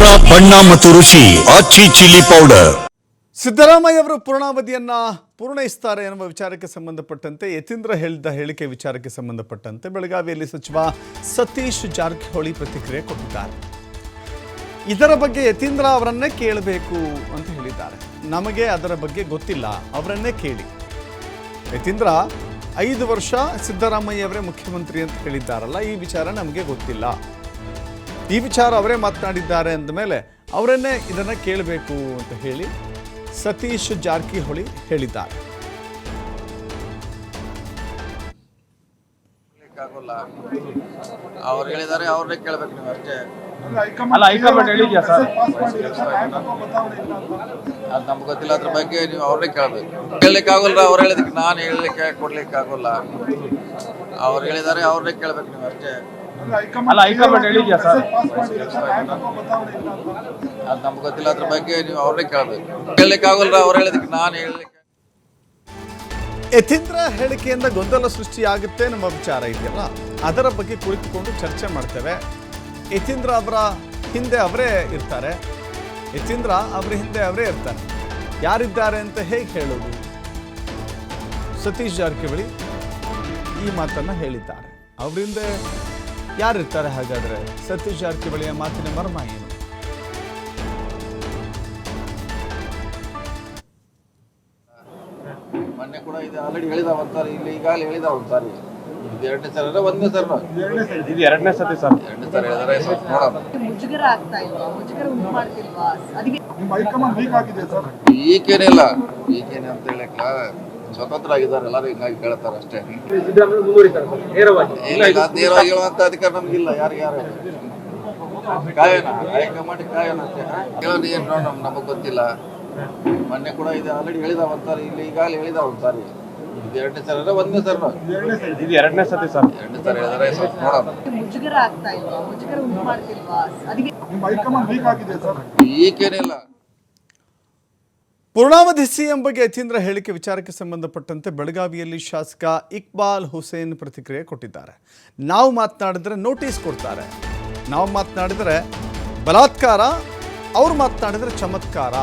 ಖಾರ ಬಣ್ಣ ಮತ್ತು ರುಚಿ ಆಚಿ ಚಿಲ್ಲಿ ಪೌಡರ್. ಸಿದ್ದರಾಮಯ್ಯ ಅವರು ಪೂರ್ಣಾವಧಿಯನ್ನ ಪೂರ್ಣಯಿಸುತ್ತಾರೆ ಎನ್ನುವ ವಿಚಾರಕ್ಕೆ ಸಂಬಂಧಪಟ್ಟಂತೆ ಯತೀಂದ್ರ ಹೇಳಿದ ಹೇಳಿಕೆ ವಿಚಾರಕ್ಕೆ ಸಂಬಂಧಪಟ್ಟಂತೆ ಬೆಳಗಾವಿಯಲ್ಲಿ ಸಚಿವ ಸತೀಶ್ ಜಾರಕಿಹೊಳಿ ಪ್ರತಿಕ್ರಿಯೆ ಕೊಟ್ಟಿದ್ದಾರೆ. ಇದರ ಬಗ್ಗೆ ಯತೀಂದ್ರ ಅವರನ್ನೇ ಕೇಳಬೇಕು ಅಂತ ಹೇಳಿದ್ದಾರೆ. ನಮಗೆ ಅದರ ಬಗ್ಗೆ ಗೊತ್ತಿಲ್ಲ, ಅವರನ್ನೇ ಕೇಳಿ. ಯತೀಂದ್ರ 5 ವರ್ಷ ಸಿದ್ದರಾಮಯ್ಯ ಅವರೇ ಮುಖ್ಯಮಂತ್ರಿ ಅಂತ ಹೇಳಿದ್ದಾರಲ್ಲ, ಈ ವಿಚಾರ ನಮಗೆ ಗೊತ್ತಿಲ್ಲ. ಈ ವಿಚಾರ ಅವರೇ ಮಾತನಾಡಿದ್ದಾರೆ ಅಂದಮೇಲೆ ಅವರನ್ನೇ ಇದನ್ನು ಕೇಳಬೇಕು ಅಂತ ಹೇಳಿ ಸತೀಶ್ ಜಾರಕಿಹೊಳಿ ಹೇಳಿದ್ದಾರೆ. ಅವ್ರು ಹೇಳಿದ್ದಾರೆ, ಅವ್ರನ್ನೇ ಕೇಳಬೇಕು ನೀವು ಅಷ್ಟೇ. ಅಲ್ಲ, ಹೈಕಮಾಂಡ್ ಹೇಳಿದ್ಯಾ ಸರ್? ಅದು ನಮ್ಗೆ ಗೊತ್ತಿಲ್ಲ, ಅದ್ರ ಬಗ್ಗೆ ನೀವು ಅವ್ರನ್ನೇ ಕೇಳಬೇಕು. ಹೇಳಲಿಕ್ಕಾಗಲ್ಲ, ಅವ್ರು ಹೇಳಿದಕ್ಕೆ ನಾನು ಹೇಳಲಿಕ್ಕೆ ಕೊಡ್ಲಿಕ್ಕಾಗಲ್ಲ. ಅವ್ರು ಹೇಳಿದ್ದಾರೆ, ಅವ್ರನ್ನೇ ಕೇಳಬೇಕು ನೀವು ಅಷ್ಟೇ. ಅಲ್ಲ, ಹೈಕಮಾಂಡ್ ಹೇಳಿದ್ಯಾ ಸರ್? ಅದು ನಮ್ಗೆ ಗೊತ್ತಿಲ್ಲ, ಅದ್ರ ಬಗ್ಗೆ ನೀವು ಅವ್ರನ್ನೇ ಕೇಳಬೇಕು. ಹೇಳಲಿಕ್ಕಾಗಲ್ಲ, ಅವ್ರು ಹೇಳಿದಕ್ಕೆ ನಾನು ಹೇಳಲಿಕ್ಕೆ. ಯತೀಂದ್ರ ಹೇಳಿಕೆಯಿಂದ ಗೊಂದಲ ಸೃಷ್ಟಿಯಾಗುತ್ತೆ ನಮ್ಮ ವಿಚಾರ ಇದೆಯಲ್ಲ, ಅದರ ಬಗ್ಗೆ ಕುಳಿತುಕೊಂಡು ಚರ್ಚೆ ಮಾಡ್ತೇವೆ. ಯತೀಂದ್ರ ಅವರ ಹಿಂದೆ ಅವರೇ ಇರ್ತಾರೆ, ಯತೀಂದ್ರ ಅವರ ಹಿಂದೆ ಅವರೇ ಇರ್ತಾರೆ. ಯಾರಿದ್ದಾರೆ ಅಂತ ಹೇಗೆ ಹೇಳೋದು? ಸತೀಶ್ ಜಾರಕಿಹೊಳಿ ಈ ಮಾತನ್ನು ಹೇಳಿದ್ದಾರೆ. ಅವ್ರ ಹಿಂದೆ ಯಾರಿರ್ತಾರೆ ಹಾಗಾದರೆ? ಸತೀಶ್ ಜಾರಕಿಹೊಳಿಯ ಮಾತಿನ ಮರ್ಮ ಏನು? ಮೊನ್ನೆ ಕೂಡ ಇದು ಆಲ್ರೆಡಿ ಹೇಳಿದ ಒಂದ್ಸಾರಿ, ಇಲ್ಲಿ ಈಗಾಗಲೇ ಹೇಳಿದ ಒಂದ್ಸಾರಿ. ಇದು 2ನೇ ಸಲ ಒಂದನೇ ಸಲ? ಇದು 2ನೇ ಸತಿ ಸರ್. 2ನೇ ಸಲ ಹೇಳಿದ್ರೆ ಸ್ವಲ್ಪ ನೋಡೋಣ. ಮುಜುಗರ ಆಗ್ತಾ ಇಲ್ವಾ? ಮುಜುಗರ ಉಂಟು ಮಾಡ್ತಿಲ್ವಾ? ಅದಕ್ಕೆ ಈಗೇನಿಲ್ಲ, ಈಗೇನೆ ಅಂತ ಹೇಳಕ್ಲ ಸ್ವತಂತ್ರ ಆಗಿದ್ದಾರೆ ಎಲ್ಲರೂ, ಹಿಂಗಾಗಿ ಕೇಳ್ತಾರೆ ಅಷ್ಟೇ. ನೇರವಾಗಿ ಹೇಳುವಂತ ಅಧಿಕಾರ ನಮ್ಗಿಲ್ಲ. ಯಾರು ಕಾಯೋಣ, ಹೈಕಮಾಂಡ್ ಕಾಯೋಣ ಅಷ್ಟೇ. ಹೇಳೋದು ಏನು ನಮಗ್ ಗೊತ್ತಿಲ್ಲ. ಮೊನ್ನೆ ಕೂಡ ಇದು ಆಲ್ರೆಡಿ ಹೇಳಿದ ಒಂದ್ಸಾರಿ, ಇಲ್ಲಿ ಈಗಾಗಲೇ ಹೇಳಿದ ಒಂದ್ಸಾರಿ. ಇದು 2ನೇ ಸಲ ಒಂದನೇ ಸಲ? ಇದು 2ನೇ ಸತಿ ಸರ್. 2ನೇ ಸಲ ಹೇಳಿದ್ರೆ ಸ್ವಲ್ಪ ನೋಡೋಣ. ಮುಜುಗರ ಆಗ್ತಾ ಇಲ್ವಾ? ಮುಜುಗರ ಉಂಟು ಮಾಡ್ತಿಲ್ವಾ? ಅದಕ್ಕೆ ಈಗೇನಿಲ್ಲ. ಪೂರ್ಣಾವಧಿ ಸಿಎಂ ಬಗ್ಗೆ ಯತೀಂದ್ರ ಹೇಳಿಕೆ ವಿಚಾರಕ್ಕೆ ಸಂಬಂಧಪಟ್ಟಂತೆ ಬೆಳಗಾವಿಯಲ್ಲಿ ಶಾಸಕ ಇಕ್ಬಾಲ್ ಹುಸೇನ್ ಪ್ರತಿಕ್ರಿಯೆ ಕೊಟ್ಟಿದ್ದಾರೆ. ನಾವು ಮಾತನಾಡಿದ್ರೆ ನೋಟಿಸ್ ಕೊಡ್ತಾರೆ, ನಾವು ಮಾತನಾಡಿದರೆ ಬಲಾತ್ಕಾರ, ಅವ್ರು ಮಾತನಾಡಿದರೆ ಚಮತ್ಕಾರ.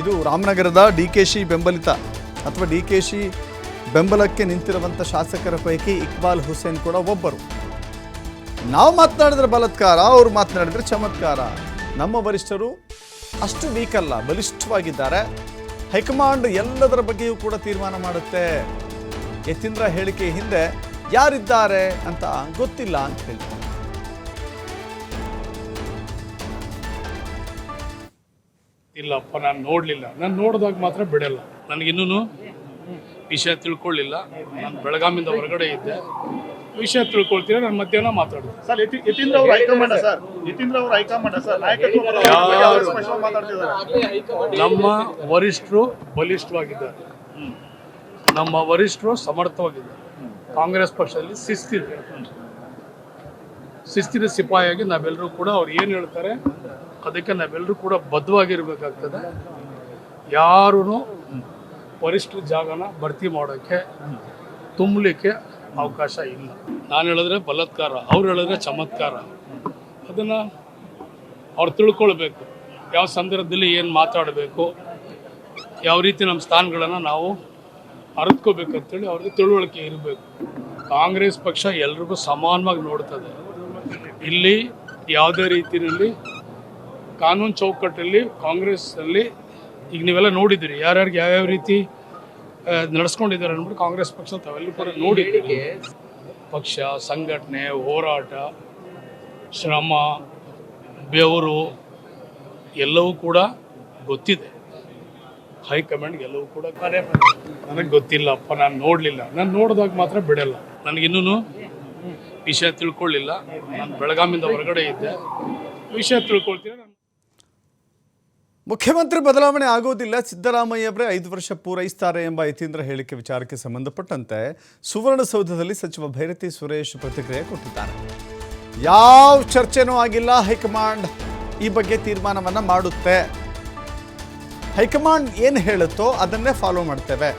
ಇದು ರಾಮನಗರದ ಡಿಕೆಶಿ ಬೆಂಬಲಿತ ಅಥವಾ ಡಿಕೆಶಿ ಬೆಂಬಲಕ್ಕೆ ನಿಂತಿರುವಂಥ ಶಾಸಕರ ಪೈಕಿ ಇಕ್ಬಾಲ್ ಹುಸೇನ್ ಕೂಡ ಒಬ್ಬರು. ನಾವು ಮಾತನಾಡಿದ್ರೆ ಬಲಾತ್ಕಾರ, ಅವ್ರು ಮಾತನಾಡಿದರೆ ಚಮತ್ಕಾರ. ನಮ್ಮ ವರಿಷ್ಠರು ಅಷ್ಟು ವೀಕ್ ಅಲ್ಲ, ಬಲಿಷ್ಠವಾಗಿದ್ದಾರೆ. ಹೈಕಮಾಂಡ್ ಎಲ್ಲದರ ಬಗ್ಗೆಯೂ ಕೂಡ ತೀರ್ಮಾನ ಮಾಡುತ್ತೆ. ಯತೀಂದ್ರ ಹೇಳಿಕೆ ಹಿಂದೆ ಯಾರಿದ್ದಾರೆ ಅಂತ ಗೊತ್ತಿಲ್ಲ ಅಂತ ಹೇಳ್ತಾರೆ. ಇಲ್ಲಪ್ಪ, ನಾನು ನೋಡಲಿಲ್ಲ. ನಾನು ನೋಡಿದಾಗ ಮಾತ್ರ ಬಿಡಲ್ಲ. ನನಗಿನ್ನೂ ವಿಷಯ ತಿಳ್ಕೊಳ್ಳಿಲ್ಲ. ನಾನು ಬೆಳಗಾವಿಯಿಂದ ಹೊರಗಡೆ ಇದ್ದೆ. ವಿಷಯ ತಿಳ್ಕೊಳ್ತೀರ, ನಾನು ಮಧ್ಯಾಹ್ನ ಮಾತಾಡ್ತೀನಿ. ಸರ್, ಯತೀಂದ್ರ ಅವರು ಹೈಕಮಾಂಡ್ ಸರ್. ಯತೀಂದ್ರ ಅವರು ಹೈಕಮಾಂಡ್ ಸರ್. ನಮ್ಮ ವರಿಷ್ಠರು ಬಲಿಷ್ಠವಾಗಿದ್ದಾರೆ, ನಮ್ಮ ವರಿಷ್ಠರು ಸಮರ್ಥವಾಗಿದ್ದಾರೆ. ಕಾಂಗ್ರೆಸ್ ಪಕ್ಷದಲ್ಲಿ ಶಿಸ್ತಿನ ಸಿಪಾಯಿಯಾಗಿ ನಾವೆಲ್ಲರೂ ಕೂಡ ಅವ್ರು ಏನು ಹೇಳ್ತಾರೆ ಅದಕ್ಕೆ ನಾವೆಲ್ಲರೂ ಕೂಡ ಬದ್ಧವಾಗಿರ್ಬೇಕಾಗ್ತದೆ. ಯಾರೂ ವರಿಷ್ಠರ ಜಾಗನ ಭರ್ತಿ ಮಾಡೋಕ್ಕೆ ತುಂಬಲಿಕ್ಕೆ ಅವಕಾಶ ಇಲ್ಲ. ನಾನು ಹೇಳಿದ್ರೆ ಬಲಾತ್ಕಾರ, ಅವ್ರು ಹೇಳಿದ್ರೆ ಚಮತ್ಕಾರ. ಅದನ್ನು ಅವ್ರು ತಿಳ್ಕೊಳ್ಬೇಕು. ಯಾವ ಸಂದರ್ಭದಲ್ಲಿ ಏನು ಮಾತಾಡಬೇಕು, ಯಾವ ರೀತಿ ನಮ್ಮ ಸ್ಥಾನಗಳನ್ನು ನಾವು ಅರಿತ್ಕೋಬೇಕಂತೇಳಿ ಅವ್ರಿಗೆ ತಿಳುವಳಿಕೆ ಇರಬೇಕು. ಕಾಂಗ್ರೆಸ್ ಪಕ್ಷ ಎಲ್ರಿಗೂ ಸಮಾನವಾಗಿ ನೋಡ್ತದೆ. ಇಲ್ಲಿ ಯಾವುದೇ ರೀತಿಯಲ್ಲಿ ಕಾನೂನು ಚೌಕಟ್ಟಲ್ಲಿ ಕಾಂಗ್ರೆಸ್ಸಲ್ಲಿ ಈಗ ನೀವೆಲ್ಲ ನೋಡಿದ್ದೀರಿ, ಯಾರ್ಯಾರಿಗೆ ಯಾವ್ಯಾವ ರೀತಿ ನಡೆಸ್ಕೊಂಡಿದ್ದಾರೆ ಅಂದ್ಬಿಟ್ಟು ಕಾಂಗ್ರೆಸ್ ಪಕ್ಷ ತಾವೆಲ್ಲರೂ ಕೂಡ ನೋಡಿದ್ದೀರಿ. ಪಕ್ಷ, ಸಂಘಟನೆ, ಹೋರಾಟ, ಶ್ರಮ, ಬೆವರು ಎಲ್ಲವೂ ಕೂಡ ಗೊತ್ತಿದೆ. ಹೈಕಮಾಂಡ್ಗೆ ಎಲ್ಲವೂ ಕೂಡ ನನಗೆ ಗೊತ್ತಿಲ್ಲಪ್ಪ, ನಾನು ನೋಡಲಿಲ್ಲ. ನಾನು ನೋಡಿದಾಗ ಮಾತ್ರ ಬಿಡಲ್ಲ. ನನಗಿನ್ನೂ ವಿಷಯ ತಿಳ್ಕೊಳ್ಳಿಲ್ಲ. ನಾನು ಬೆಳಗಾವಿಯಿಂದ ಹೊರಗಡೆ ಇದ್ದೆ. ವಿಷಯ ತಿಳ್ಕೊಳ್ತೀನಿ. ಮುಖ್ಯಮಂತ್ರಿ ಬದಲಾವಣೆ ಆಗೋದಿಲ್ಲ, ಸಿದ್ದರಾಮಯ್ಯ ಅವರೇ 5 ವರ್ಷ ಪೂರೈಸ್ತಾರೆ ಎಂಬ ಯತೀಂದ್ರ ಹೇಳಿಕೆ ವಿಚಾರಕ್ಕೆ ಸಂಬಂಧಪಟ್ಟಂತೆ ಸುವರ್ಣಸೌಧದಲ್ಲಿ ಸಚಿವ ಭೈರತಿ ಸುರೇಶ್ ಪ್ರತಿಕ್ರಿಯೆ ಕೊಟ್ಟಿದ್ದಾರೆ. ಯಾವ ಚರ್ಚೆನೂ ಆಗಿಲ್ಲ, ಹೈಕಮಾಂಡ್ ಈ ಬಗ್ಗೆ ತೀರ್ಮಾನವನ್ನು ಮಾಡುತ್ತೆ. ಹೈಕಮಾಂಡ್ ಏನು ಹೇಳುತ್ತೋ ಅದನ್ನೇ ಫಾಲೋ ಮಾಡ್ತೇವೆ.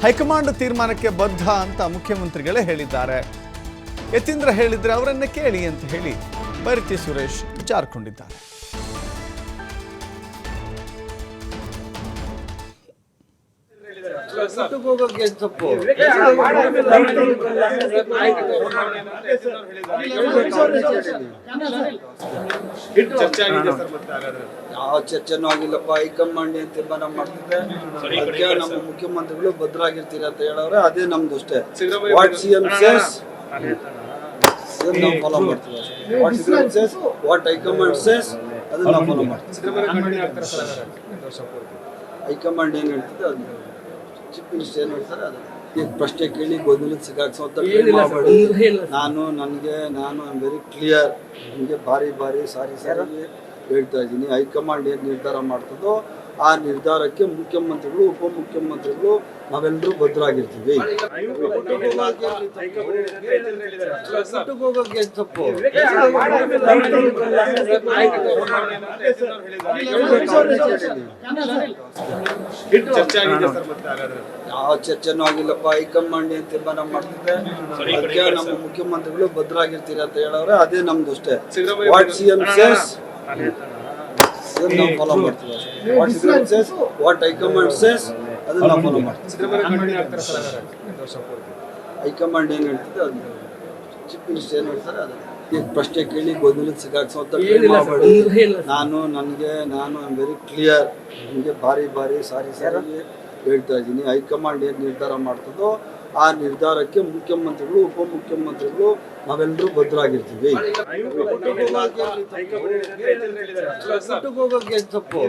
ಹೈಕಮಾಂಡ್ ತೀರ್ಮಾನಕ್ಕೆ ಬದ್ಧ ಅಂತ ಮುಖ್ಯಮಂತ್ರಿಗಳೇ ಹೇಳಿದ್ದಾರೆ. ಯತೀಂದ್ರ ಹೇಳಿದ್ರೆ ಅವರನ್ನೇ ಕೇಳಿ ಅಂತ ಹೇಳಿ ಬೈರತಿ ಸುರೇಶ್ ವಿಚಾರಿಕೊಂಡಿದ್ದಾರೆ. ಯಾವ ಚರ್ಚೆನೂ ಆಗಿಲ್ಲಪ್ಪ. ಹೈಕಮಾಂಡ್ ಏನ್ ತೀರ್ಮಾನ ಮಾಡ್ತಿದೆ ಅದಕ್ಕೆ ನಮ್ಮ ಮುಖ್ಯಮಂತ್ರಿಗಳು ಭದ್ರಾಗಿರ್ತೀರ ಅಂತ ಹೇಳವ್ರೆ, ಅದೇ ನಮ್ದು ಅಷ್ಟೇ. ವಾಟ್ ಸಿಎಂ ಸೇಸ್ ನಾವು ಫಾಲೋ ಮಾಡ್ತೀವಿ. What CM says, what high command says ಅದನ್ನ ನಾವು ಫಾಲೋ ಮಾಡ್ತೀವಿ. ಹೈಕಮಾಂಡ್ ಏನ್ ಹೇಳ್ತಿದೆ ಅದು, ಚೀಫ್ ಮಿನಿಸ್ಟರ್ ಏನ್ ಹೇಳ್ತಾರೆ ಅದು. ಈಗ ಪ್ರಶ್ನೆ ಕೇಳಿ ಗೊಂದಲಕ್ಕೆ ಸಿಗಾಕ್ಸೋಂತ ನಾನು ಐ ವೆರಿ ಕ್ಲಿಯರ್. ನಿಮಗೆ ಬಾರಿ ಸಾರಿ ಹೇಳ್ತಾ ಇದ್ದೀನಿ. ಹೈಕಮಾಂಡ್ ಏನು ನಿರ್ಧಾರ ಮಾಡ್ತದೋ ಆ ನಿರ್ಧಾರಕ್ಕೆ ಮುಖ್ಯಮಂತ್ರಿಗಳು ಉಪಮುಖ್ಯಮಂತ್ರಿಗಳು ನಾವೆಲ್ಲರೂ ಭದ್ರಾಗಿರ್ತೀವಿ. ಹೋಗೋಕೆ ತಪ್ಪು. ಯಾವ ಚರ್ಚೆನೂ ಆಗಿಲ್ಲಪ್ಪ. ಹೈಕಮಾಂಡ್ ಏನ್ ತೀರ್ಮಾನ ಮಾಡ್ತಿದೆ ಅದಕ್ಕೆ ನಮ್ಮ ಮುಖ್ಯಮಂತ್ರಿಗಳು ಭದ್ರಾಗಿರ್ತೀರ ಅಂತ ಹೇಳವ್ರೆ, ಅದೇ ನಮ್ದು ಅಷ್ಟೇ. ವಾಟ್ ಸಿಎಂ ಸೇಸ್ ನಾವು ಫಾಲೋ ಮಾಡ್ತೀವಿ. What CM says, what high command says ಅದನ್ನ ನಾವು ಫಾಲೋ ಮಾಡ್ತೀವಿ. ಹೈಕಮಾಂಡ್ ಏನ್ ಹೇಳ್ತಿದೆ ಅದು, ಚೀಫ್ ಮಿನಿಸ್ಟರ್ ಏನ್ ಹೇಳ್ತಾರೆ ಅದು. ಈಗ ಪ್ರಶ್ನೆ ಕೇಳಿ ಗೊಂದಲಕ್ಕೆ ಸಿಗಾಕ್ಸೋಂತ ನಾನು ಐ ವೆರಿ ಕ್ಲಿಯರ್. ನಿಮಗೆ ಬಾರಿ ಸಾರಿ ಹೇಳ್ತಾ ಇದ್ದೀನಿ. ಹೈಕಮಾಂಡ್ ಏನು ನಿರ್ಧಾರ ಮಾಡ್ತದೋ ಆ ನಿರ್ಧಾರಕ್ಕೆ ಮುಖ್ಯಮಂತ್ರಿಗಳು ಉಪಮುಖ್ಯಮಂತ್ರಿಗಳು ನಾವೆಲ್ಲರೂ ಭದ್ರಾಗಿರ್ತೀವಿ. ಹೋಗೋಕೆ ತಪ್ಪು.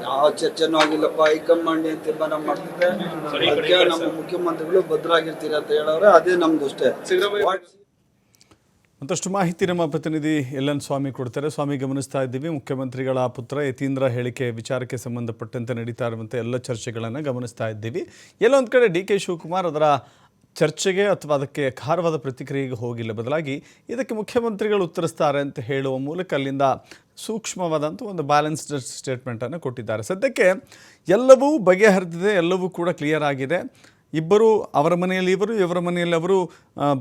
ಯಾವ ಚರ್ಚೆನೂ ಆಗಿಲ್ಲಪ್ಪ. ಹೈಕಮಾಂಡ್ ಏನ್ ತೀರ್ಮಾನ ಮಾಡ್ತಿದೆ ಅದಕ್ಕೆ ನಮ್ಮ ಮುಖ್ಯಮಂತ್ರಿಗಳು ಭದ್ರಾಗಿರ್ತೀರ ಅಂತ ಹೇಳವ್ರೆ, ಅದೇ ನಮ್ದು ಅಷ್ಟೇ. ಮತ್ತಷ್ಟು ಮಾಹಿತಿ ನಮ್ಮ ಪ್ರತಿನಿಧಿ LN ಸ್ವಾಮಿ ಕೊಡ್ತಾರೆ. ಸ್ವಾಮಿ, ಗಮನಿಸ್ತಾ ಇದ್ದೀವಿ ಮುಖ್ಯಮಂತ್ರಿಗಳ ಪುತ್ರ ಯತೀಂದ್ರ ಹೇಳಿಕೆ ವಿಚಾರಕ್ಕೆ ಸಂಬಂಧಪಟ್ಟಂತೆ ನಡೀತಾ ಇರುವಂಥ ಎಲ್ಲ ಚರ್ಚೆಗಳನ್ನು ಗಮನಿಸ್ತಾ ಇದ್ದೀವಿ. ಎಲ್ಲೊಂದು ಕಡೆ DK ಶಿವಕುಮಾರ್ ಅದರ ಚರ್ಚೆಗೆ ಅಥವಾ ಅದಕ್ಕೆ ಖಾರವಾದ ಪ್ರತಿಕ್ರಿಯೆಗೆ ಹೋಗಿಲ್ಲ, ಬದಲಾಗಿ ಇದಕ್ಕೆ ಮುಖ್ಯಮಂತ್ರಿಗಳು ಉತ್ತರಿಸ್ತಾರೆ ಅಂತ ಹೇಳುವ ಮೂಲಕ ಅಲ್ಲಿಂದ ಸೂಕ್ಷ್ಮವಾದಂಥ ಒಂದು ಬ್ಯಾಲೆನ್ಸ್ಡ್ ಸ್ಟೇಟ್ಮೆಂಟನ್ನು ಕೊಟ್ಟಿದ್ದಾರೆ. ಸದ್ಯಕ್ಕೆ ಎಲ್ಲವೂ ಬಗೆಹರಿದಿದೆ, ಎಲ್ಲವೂ ಕೂಡ ಕ್ಲಿಯರ್ ಆಗಿದೆ. ಇಬ್ಬರು ಅವರ ಮನೆಯಲ್ಲಿ ಇವರ ಮನೆಯಲ್ಲಿ ಅವರು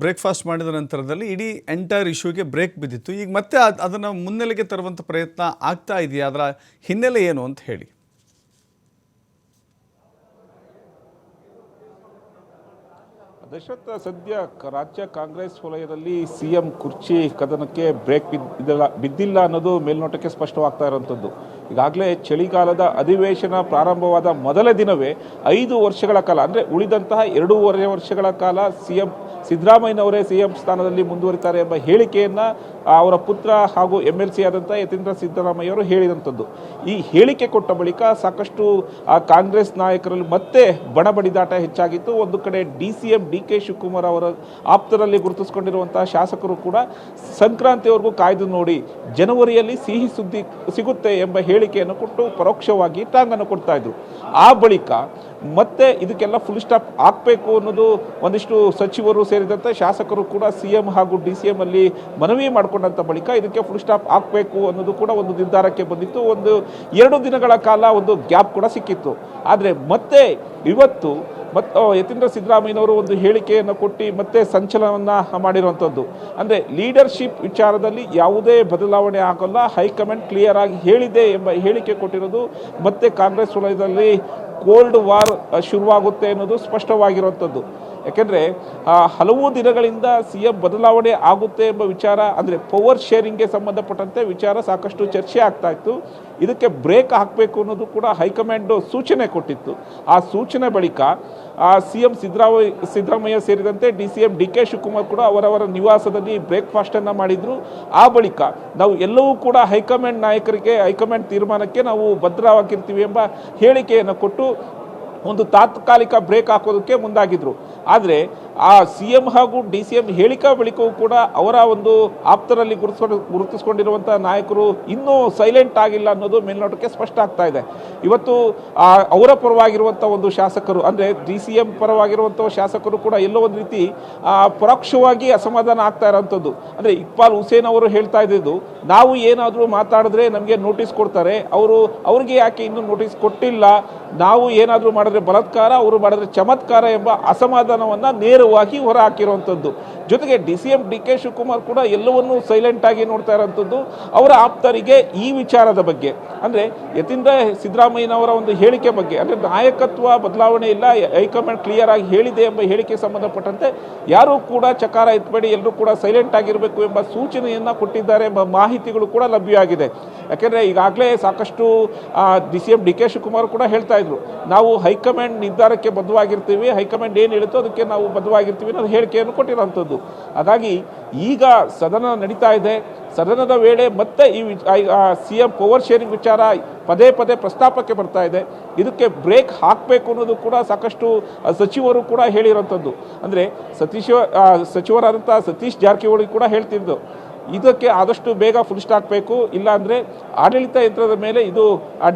ಬ್ರೇಕ್ಫಾಸ್ಟ್ ಮಾಡಿದ ನಂತರದಲ್ಲಿ ಇಡೀ ಎಂಟೈರ್ ಇಶ್ಯೂಗೆ ಬ್ರೇಕ್ ಬಿದ್ದಿತ್ತು. ಈಗ ಮತ್ತೆ ಅದನ್ನು ಮುನ್ನೆಲೆಗೆ ತರುವಂಥ ಪ್ರಯತ್ನ ಆಗ್ತಾ ಇದೆಯಾ? ಅದರ ಹಿನ್ನೆಲೆ ಏನು ಅಂತ ಹೇಳಿ. ದಶರಥ, ಸದ್ಯ ರಾಜ್ಯ ಕಾಂಗ್ರೆಸ್ ವಲಯದಲ್ಲಿ CM ಕುರ್ಚಿ ಕದನಕ್ಕೆ ಬ್ರೇಕ್ ಬಿದ್ದಿಲ್ಲ ಅನ್ನೋದು ಮೇಲ್ನೋಟಕ್ಕೆ ಸ್ಪಷ್ಟವಾಗ್ತಾ ಇರುವಂಥದ್ದು. ಈಗಾಗಲೇ ಚಳಿಗಾಲದ ಅಧಿವೇಶನ ಪ್ರಾರಂಭವಾದ ಮೊದಲ ದಿನವೇ 5 ವರ್ಷಗಳ ಕಾಲ, ಅಂದರೆ ಉಳಿದಂತಹ 2.5 ವರ್ಷಗಳ ಕಾಲ CM ಸಿದ್ದರಾಮಯ್ಯನವರೇ CM ಸ್ಥಾನದಲ್ಲಿ ಮುಂದುವರಿತಾರೆ ಎಂಬ ಹೇಳಿಕೆಯನ್ನು ಅವರ ಪುತ್ರ ಹಾಗೂ MLC ಆದಂಥ ಯತೀಂದ್ರ ಸಿದ್ದರಾಮಯ್ಯವರು ಹೇಳಿದಂಥದ್ದು. ಈ ಹೇಳಿಕೆ ಕೊಟ್ಟ ಬಳಿಕ ಸಾಕಷ್ಟು ಕಾಂಗ್ರೆಸ್ ನಾಯಕರಲ್ಲಿ ಮತ್ತೆ ಬಣಬಡಿದಾಟ ಹೆಚ್ಚಾಗಿತ್ತು. ಒಂದು ಕಡೆ DCM DK ಶಿವಕುಮಾರ್ ಅವರ ಆಪ್ತರಲ್ಲಿ ಗುರುತಿಸಿಕೊಂಡಿರುವಂತಹ ಶಾಸಕರು ಕೂಡ ಸಂಕ್ರಾಂತಿವರೆಗೂ ಕಾಯ್ದು ನೋಡಿ, ಜನವರಿಯಲ್ಲಿ ಸಿಹಿ ಸುದ್ದಿ ಸಿಗುತ್ತೆ ಎಂಬ ಹೇಳಿಕೆಯನ್ನು ಕೊಟ್ಟು ಪರೋಕ್ಷವಾಗಿ ಟಾಂಗನ್ನು ಕೊಡ್ತಾ ಇದ್ರು. ಆ ಬಳಿಕ ಮತ್ತೆ ಇದಕ್ಕೆಲ್ಲ ಫುಲ್ ಸ್ಟಾಪ್ ಹಾಕಬೇಕು ಅನ್ನೋದು ಒಂದಿಷ್ಟು ಸಚಿವರು ಸೇರಿದಂತೆ ಶಾಸಕರು ಕೂಡ CM ಹಾಗೂ DCM ಅಲ್ಲಿ ಮನವಿ ಮಾಡಿಕೊಂಡಂಥ ಬಳಿಕ ಇದಕ್ಕೆ ಫುಲ್ ಸ್ಟಾಪ್ ಹಾಕಬೇಕು ಅನ್ನೋದು ಕೂಡ ಒಂದು ನಿರ್ಧಾರಕ್ಕೆ ಬಂದಿತ್ತು. 2 ದಿನಗಳ ಕಾಲ ಒಂದು ಗ್ಯಾಪ್ ಕೂಡ ಸಿಕ್ಕಿತ್ತು. ಆದರೆ ಮತ್ತೆ ಇವತ್ತು ಯತೀಂದ್ರ ಸಿದ್ದರಾಮಯ್ಯನವರು ಒಂದು ಹೇಳಿಕೆಯನ್ನು ಕೊಟ್ಟು ಮತ್ತೆ ಸಂಚಲನವನ್ನು ಮಾಡಿರುವಂಥದ್ದು. ಅಂದರೆ ಲೀಡರ್ಶಿಪ್ ವಿಚಾರದಲ್ಲಿ ಯಾವುದೇ ಬದಲಾವಣೆ ಆಗೋಲ್ಲ, ಹೈಕಮಾಂಡ್ ಕ್ಲಿಯರ್ ಆಗಿ ಹೇಳಿದೆ ಎಂಬ ಹೇಳಿಕೆ ಕೊಟ್ಟಿರೋದು ಮತ್ತೆ ಕಾಂಗ್ರೆಸ್ ವಲಯದಲ್ಲಿ ಕೋಲ್ಡ್ ವಾರ್ ಶುರುವಾಗುತ್ತೆ ಅನ್ನೋದು ಸ್ಪಷ್ಟವಾಗಿರುವಂಥದ್ದು. ಯಾಕೆಂದರೆ ಹಲವು ದಿನಗಳಿಂದ CM ಬದಲಾವಣೆ ಆಗುತ್ತೆ ಎಂಬ ವಿಚಾರ, ಅಂದರೆ ಪವರ್ ಶೇರಿಂಗ್ಗೆ ಸಂಬಂಧಪಟ್ಟಂತೆ ವಿಚಾರ ಸಾಕಷ್ಟು ಚರ್ಚೆ ಆಗ್ತಾ ಇತ್ತು. ಇದಕ್ಕೆ ಬ್ರೇಕ್ ಹಾಕಬೇಕು ಅನ್ನೋದು ಕೂಡ ಹೈಕಮಾಂಡ್ ಸೂಚನೆ ಕೊಟ್ಟಿತ್ತು. ಆ ಸೂಚನೆ ಬಳಿಕ CM ಸಿದ್ದರಾಮಯ್ಯ ಸೇರಿದಂತೆ DCM DK ಶಿವಕುಮಾರ್ ಕೂಡ ಅವರವರ ನಿವಾಸದಲ್ಲಿ ಬ್ರೇಕ್ಫಾಸ್ಟನ್ನು ಮಾಡಿದರು. ಆ ಬಳಿಕ ನಾವು ಎಲ್ಲವೂ ಕೂಡ ಹೈಕಮಾಂಡ್ ನಾಯಕರಿಗೆ, ಹೈಕಮಾಂಡ್ ತೀರ್ಮಾನಕ್ಕೆ ನಾವು ಭದ್ರವಾಗಿರ್ತೀವಿ ಎಂಬ ಹೇಳಿಕೆಯನ್ನು ಕೊಟ್ಟು ಒಂದು ತಾತ್ಕಾಲಿಕ ಬ್ರೇಕ್ ಹಾಕೋದಕ್ಕೆ ಮುಂದಾಗಿದ್ರು. ಆದರೆ ಆ CM ಹಾಗೂ DCM ಹೇಳಿಕಾ ಬಳಿಕವೂ ಕೂಡ ಅವರ ಒಂದು ಆಪ್ತರಲ್ಲಿ ಗುರುತಿಸ್ಕೊಂಡಿರುವಂಥ ನಾಯಕರು ಇನ್ನೂ ಸೈಲೆಂಟ್ ಆಗಿಲ್ಲ ಅನ್ನೋದು ಮೇಲ್ನೋಟಕ್ಕೆ ಸ್ಪಷ್ಟ ಆಗ್ತಾ ಇದೆ. ಇವತ್ತು ಅವರ ಪರವಾಗಿರುವಂಥ ಒಂದು ಶಾಸಕರು ಅಂದರೆ DCM ಪರವಾಗಿರುವಂಥ ಶಾಸಕರು ಕೂಡ ಎಲ್ಲೋ ಒಂದು ರೀತಿ ಪರೋಕ್ಷವಾಗಿ ಅಸಮಾಧಾನ ಆಗ್ತಾ ಇರೋಂಥದ್ದು. ಅಂದರೆ ಇಕ್ಬಾಲ್ ಹುಸೇನ್ ಅವರು ಹೇಳ್ತಾ ಇದ್ದಿದ್ದು, ನಾವು ಏನಾದರೂ ಮಾತಾಡಿದ್ರೆ ನಮಗೆ ನೋಟಿಸ್ ಕೊಡ್ತಾರೆ, ಅವ್ರಿಗೆ ಯಾಕೆ ಇನ್ನೂ ನೋಟಿಸ್ ಕೊಟ್ಟಿಲ್ಲ, ನಾವು ಏನಾದರೂ ಮಾಡಿದ್ರೆ ಬಲಾತ್ಕಾರ, ಅವರು ಮಾಡಿದ್ರೆ ಚಮತ್ಕಾರ ಎಂಬ ಅಸಮಾಧಾನವನ್ನು ನೇರವಾಗಿ ಹೊರ ಹಾಕಿರುವಂಥದ್ದು. ಜೊತೆಗೆ DCM DK ಶಿವಕುಮಾರ್ ಕೂಡ ಎಲ್ಲವನ್ನೂ ಸೈಲೆಂಟ್ ಆಗಿ ನೋಡ್ತಾ ಇರೋಂಥದ್ದು. ಅವರ ಆಪ್ತರಿಗೆ ಈ ವಿಚಾರದ ಬಗ್ಗೆ ಅಂದರೆ ಯತೀಂದ್ರ ಸಿದ್ದರಾಮಯ್ಯನವರ ಒಂದು ಹೇಳಿಕೆ ಬಗ್ಗೆ ಅಂದರೆ ನಾಯಕತ್ವ ಬದಲಾವಣೆ ಇಲ್ಲ, ಹೈಕಮಾಂಡ್ ಕ್ಲಿಯರ್ ಆಗಿ ಹೇಳಿದೆ ಎಂಬ ಹೇಳಿಕೆಗೆ ಸಂಬಂಧಪಟ್ಟಂತೆ ಯಾರೂ ಕೂಡ ಚಕಾರ ಎತ್ತಬೇಡಿ, ಎಲ್ಲರೂ ಕೂಡ ಸೈಲೆಂಟ್ ಆಗಿರಬೇಕು ಎಂಬ ಸೂಚನೆಯನ್ನು ಕೊಟ್ಟಿದ್ದಾರೆ ಎಂಬ ಮಾಹಿತಿಗಳು ಕೂಡ ಲಭ್ಯವಾಗಿದೆ. ಯಾಕೆಂದರೆ ಈಗಾಗಲೇ ಸಾಕಷ್ಟು DCM DK ಶಿವಕುಮಾರ್ ಕೂಡ ಹೇಳ್ತಾ ಇದ್ರು, ನಾವು ಹೈಕಮಾಂಡ್ ನಿರ್ಧಾರಕ್ಕೆ ಬದ್ಧವಾಗಿರ್ತೀವಿ, ಹೈಕಮಾಂಡ್ ಏನು ಹೇಳುತ್ತೋ ಅದಕ್ಕೆ ನಾವು ಬದ್ಧವಾಗಿರ್ತೀವಿ ಅನ್ನೋ ಹೇಳಿಕೆಯನ್ನು ಕೊಟ್ಟಿರೋಂಥದ್ದು. ಹಾಗಾಗಿ ಈಗ ಸದನ ನಡೀತಾ ಇದೆ. ಸದನದ ವೇಳೆ ಮತ್ತೆ ಈ CM ಪವರ್ ಶೇರಿಂಗ್ ವಿಚಾರ ಪದೇ ಪದೇ ಪ್ರಸ್ತಾಪಕ್ಕೆ ಬರ್ತಾ ಇದೆ. ಇದಕ್ಕೆ ಬ್ರೇಕ್ ಹಾಕಬೇಕು ಅನ್ನೋದು ಕೂಡ ಸಾಕಷ್ಟು ಸಚಿವರು ಕೂಡ ಹೇಳಿರೋಂಥದ್ದು. ಅಂದರೆ ಸಚಿವರಾದಂಥ ಸತೀಶ್ ಜಾರಕಿಹೊಳಿ ಕೂಡ ಹೇಳ್ತಿದ್ದು, ಇದಕ್ಕೆ ಆದಷ್ಟು ಬೇಗ ಫುಲ್ ಸ್ಟಾಪ್ ಬೇಕು, ಇಲ್ಲಾಂದರೆ ಆಡಳಿತ ಯಂತ್ರದ ಮೇಲೆ ಇದು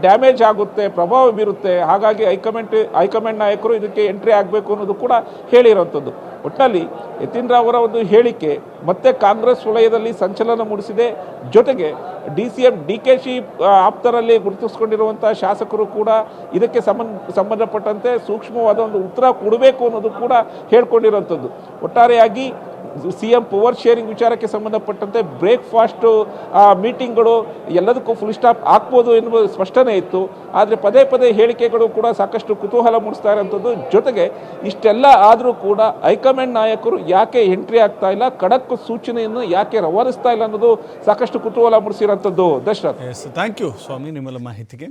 ಡ್ಯಾಮೇಜ್ ಆಗುತ್ತೆ, ಪ್ರಭಾವ ಬೀರುತ್ತೆ. ಹಾಗಾಗಿ ಹೈಕಮಾಂಡ್ ನಾಯಕರು ಇದಕ್ಕೆ ಎಂಟ್ರಿ ಆಗಬೇಕು ಅನ್ನೋದು ಕೂಡ ಹೇಳಿರೋಂಥದ್ದು. ಒಟ್ಟಿನಲ್ಲಿ ಯತೀಂದ್ರ ಅವರ ಒಂದು ಹೇಳಿಕೆ ಮತ್ತೆ ಕಾಂಗ್ರೆಸ್ ವಲಯದಲ್ಲಿ ಸಂಚಲನ ಮೂಡಿಸಿದೆ. ಜೊತೆಗೆ DCM DKಶಿ ಆಪ್ತರಲ್ಲಿ ಗುರುತಿಸಿಕೊಂಡಿರುವಂಥ ಶಾಸಕರು ಕೂಡ ಇದಕ್ಕೆ ಸಂಬಂಧಪಟ್ಟಂತೆ ಸೂಕ್ಷ್ಮವಾದ ಒಂದು ಉತ್ತರ ಕೊಡಬೇಕು ಅನ್ನೋದು ಕೂಡ ಹೇಳ್ಕೊಂಡಿರೋಂಥದ್ದು. ಒಟ್ಟಾರೆಯಾಗಿ CM ಪವರ್ ಶೇರಿಂಗ್ ವಿಚಾರಕ್ಕೆ ಸಂಬಂಧಪಟ್ಟಂತೆ ಬ್ರೇಕ್ಫಾಸ್ಟು ಮೀಟಿಂಗ್ಗಳು ಎಲ್ಲದಕ್ಕೂ ಫುಲ್ ಸ್ಟಾಪ್ ಹಾಕ್ಬೋದು ಎನ್ನುವ ಸ್ಪಷ್ಟನೆ ಇತ್ತು. ಆದರೆ ಪದೇ ಪದೇ ಹೇಳಿಕೆಗಳು ಕೂಡ ಸಾಕಷ್ಟು ಕುತೂಹಲ ಮೂಡಿಸ್ತಾ ಇರೋಂಥದ್ದು. ಜೊತೆಗೆ ಇಷ್ಟೆಲ್ಲ ಆದರೂ ಕೂಡ ಹೈಕಮಾಂಡ್ ನಾಯಕರು ಯಾಕೆ ಎಂಟ್ರಿ ಆಗ್ತಾ ಇಲ್ಲ, ಖಡಕ್ ಸೂಚನೆಯನ್ನು ಯಾಕೆ ರವಾನಿಸ್ತಾ ಇಲ್ಲ ಅನ್ನೋದು ಸಾಕಷ್ಟು ಕುತೂಹಲ ಮೂಡಿಸಿರೋಂಥದ್ದು. ದಶರಥ್, ಥ್ಯಾಂಕ್ ಯು ಸ್ವಾಮಿ ನಿಮ್ಮೆಲ್ಲ ಮಾಹಿತಿಗೆ.